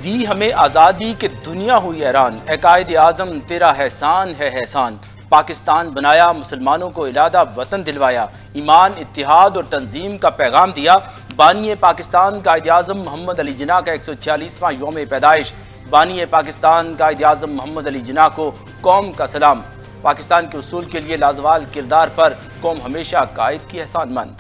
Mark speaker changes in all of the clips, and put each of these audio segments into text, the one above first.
Speaker 1: دی ہمیں آزادی کہ دنیا ہوئی حیران، اے قائد اعظم تیرا احسان ہے احسان، پاکستان بنایا، مسلمانوں کو علادہ وطن دلوایا، ایمان، اتحاد اور تنظیم کا پیغام دیا، بانی پاکستان قائد اعظم محمد علی جناح کا 146واں یوم پیدائش، بانی پاکستان قائد اعظم محمد علی جناح کو قوم کا سلام، پاکستان کے اصول کے لیے لازوال کردار پر قوم ہمیشہ قائد کی احسان مند۔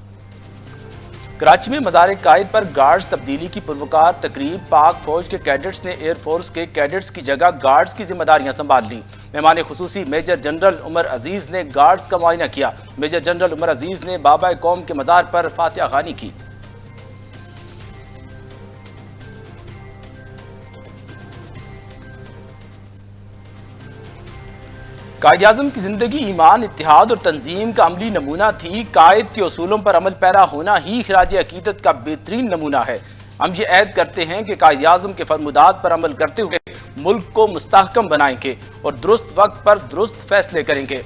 Speaker 1: کراچی میں مزار قائد پر گارڈز تبدیلی کی پروکار تقریب، پاک فوج کے کیڈٹس نے ایئر فورس کے کیڈٹس کی جگہ گارڈز کی ذمہ داریاں سنبھال لیں۔ مہمان خصوصی میجر جنرل عمر عزیز نے گارڈز کا معائنہ کیا۔ میجر جنرل عمر عزیز نے بابا قوم کے مزار پر فاتحہ خوانی کی۔ قائد اعظم کی زندگی ایمان، اتحاد اور تنظیم کا عملی نمونہ تھی۔ قائد کے اصولوں پر عمل پیرا ہونا ہی خراج عقیدت کا بہترین نمونہ ہے۔ ہم یہ عہد کرتے ہیں کہ قائد اعظم کے فرمودات پر عمل کرتے ہوئے ملک کو مستحکم بنائیں گے اور درست وقت پر درست فیصلے کریں گے۔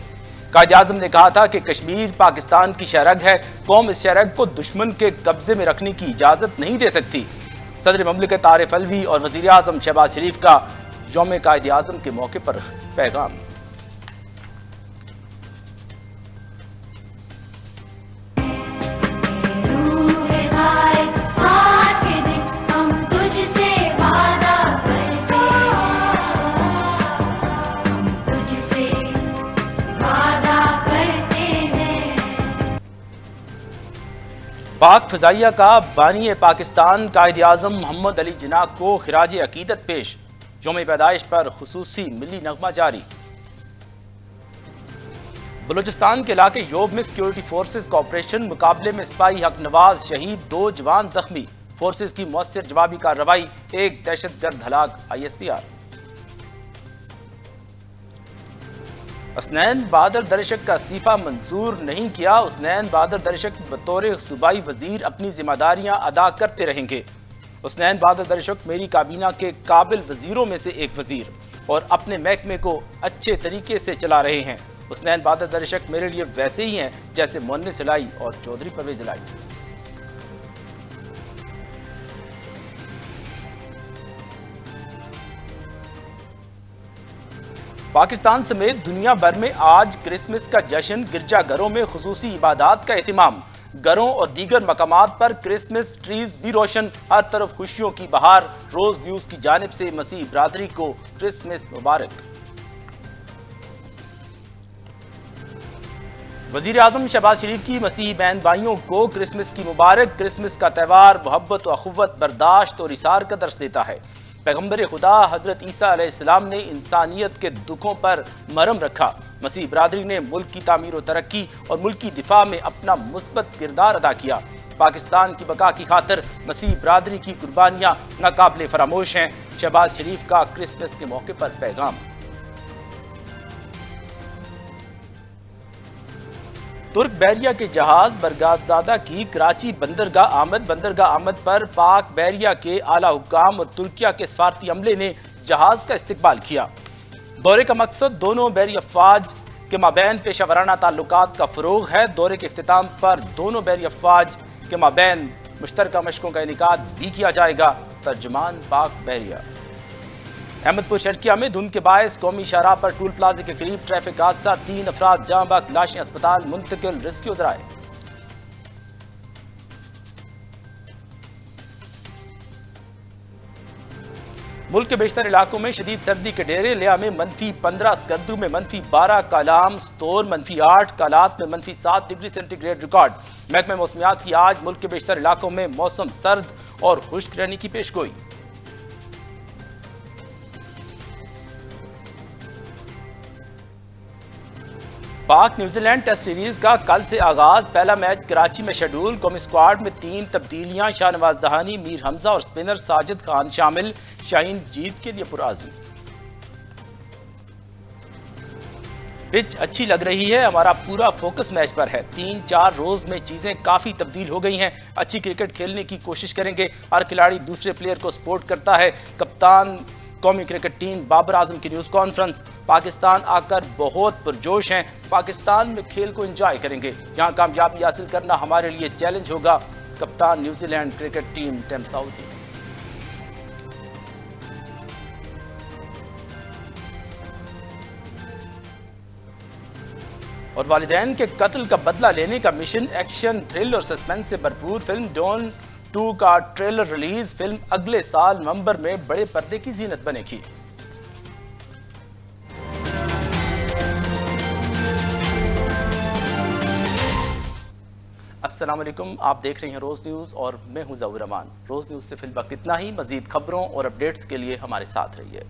Speaker 1: قائد اعظم نے کہا تھا کہ کشمیر پاکستان کی شہرگ ہے، قوم اس شہرگ کو دشمن کے قبضے میں رکھنے کی اجازت نہیں دے سکتی۔ صدر مملکت عارف علوی اور وزیر اعظم شہباز شریف کا یوم قائد اعظم کے موقع پر پیغام۔ پاک فضائیہ کا بانی پاکستان قائد اعظم محمد علی جناح کو خراج عقیدت پیش، یوم پیدائش پر خصوصی ملی نغمہ جاری۔ بلوچستان کے علاقے یوب میں سیکیورٹی فورسز کا آپریشن، مقابلے میں سپاہی حق نواز شہید، 2 جوان زخمی، فورسز کی مؤثر جوابی کارروائی، 1 دہشت گرد ہلاک، ISPR۔ حسنین بہادر درشک کا استعفیٰ منظور نہیں کیا، حسنین بہادر درشک بطور صوبائی وزیر اپنی ذمہ داریاں ادا کرتے رہیں گے۔ حسنین بہادر درشک میری کابینہ کے قابل وزیروں میں سے ایک وزیر اور اپنے محکمے کو اچھے طریقے سے چلا رہے ہیں۔ حسنین بہادر درشک میرے لیے ویسے ہی ہیں جیسے مونس الہی اور چودھری پرویز الہی۔ پاکستان سمیت دنیا بھر میں آج کرسمس کا جشن، گرجا گھروں میں خصوصی عبادات کا اہتمام، گھروں اور دیگر مقامات پر کرسمس ٹریز بھی روشن، ہر طرف خوشیوں کی بہار۔ روز نیوز کی جانب سے مسیحی برادری کو کرسمس مبارک۔ وزیر اعظم شہباز شریف کی مسیحی بہن بھائیوں کو کرسمس کی مبارک۔ کرسمس کا تہوار محبت و اخوت، برداشت اور ایثار کا درس دیتا ہے۔ پیغمبر خدا حضرت عیسیٰ علیہ السلام نے انسانیت کے دکھوں پر مرہم رکھا۔ مسیحی برادری نے ملک کی تعمیر و ترقی اور ملک کی دفاع میں اپنا مثبت کردار ادا کیا۔ پاکستان کی بقا کی خاطر مسیحی برادری کی قربانیاں ناقابل فراموش ہیں۔ شہباز شریف کا کرسمس کے موقع پر پیغام۔ ترک بحریہ کے جہاز برگاد زادہ کی کراچی بندرگاہ آمد پر پاک بحریہ کے اعلی حکام اور ترکیہ کے سفارتی عملے نے جہاز کا استقبال کیا۔ دورے کا مقصد دونوں بحری افواج کے مابین پیشہ ورانہ تعلقات کا فروغ ہے۔ دورے کے اختتام پر دونوں بحری افواج کے مابین مشترکہ مشقوں کا انعقاد بھی کیا جائے گا۔ ترجمان پاک بحریہ۔ احمد پور شرقیہ میں دھند کے باعث قومی شاہراہ پر ٹول پلازے کے قریب ٹریفک حادثہ، 3 افراد جاں بحق، لاشیں اسپتال منتقل، ریسکیو ذرائع۔ ملک کے بیشتر علاقوں میں شدید سردی کے ڈیرے، لیا میں -15، اسکردو میں -12، کالام، ستور -8، کالات میں -7 ڈگری سینٹی گریڈ ریکارڈ۔ محکمہ موسمیات کی آج ملک کے بیشتر علاقوں میں موسم سرد اور خشک رہنے کی پیشگوئی۔ پاک نیوزی لینڈ ٹیسٹ سیریز کا کل سے آغاز، پہلا میچ کراچی میں شیڈول۔ قومی اسکواڈ میں 3 تبدیلیاں، شاہ نواز دہانی، میر حمزہ اور سپنر ساجد خان شامل، شاہین جیت کے لیے پرعزم۔ پچ اچھی لگ رہی ہے، ہمارا پورا فوکس میچ پر ہے، 3-4 روز میں چیزیں کافی تبدیل ہو گئی ہیں، اچھی کرکٹ کھیلنے کی کوشش کریں گے، ہر کھلاڑی دوسرے پلیئر کو سپورٹ کرتا ہے۔ کپتان قومی کرکٹ ٹیم بابر اعظم کی نیوز کانفرنس، پاکستان آ کر بہت پرجوش ہیں، پاکستان میں کھیل کو انجوائے کریں گے، یہاں کامیابی حاصل کرنا ہمارے لیے چیلنج ہوگا، کپتان New Zealand cricket team team Southee. اور والدین کے قتل کا بدلہ لینے کا مشن، ایکشن، تھرل اور سسپینس سے بھرپور فلم ڈون 2 کا ٹریلر ریلیز۔ فلم اگلے سال نومبر میں بڑے پردے کی زینت بنے گی۔ السلام علیکم، آپ دیکھ رہے ہیں روز نیوز اور میں ہوں ظہور امان۔ روز نیوز سے فی الوقت اتنا ہی، مزید خبروں اور اپڈیٹس کے لیے ہمارے ساتھ رہیے۔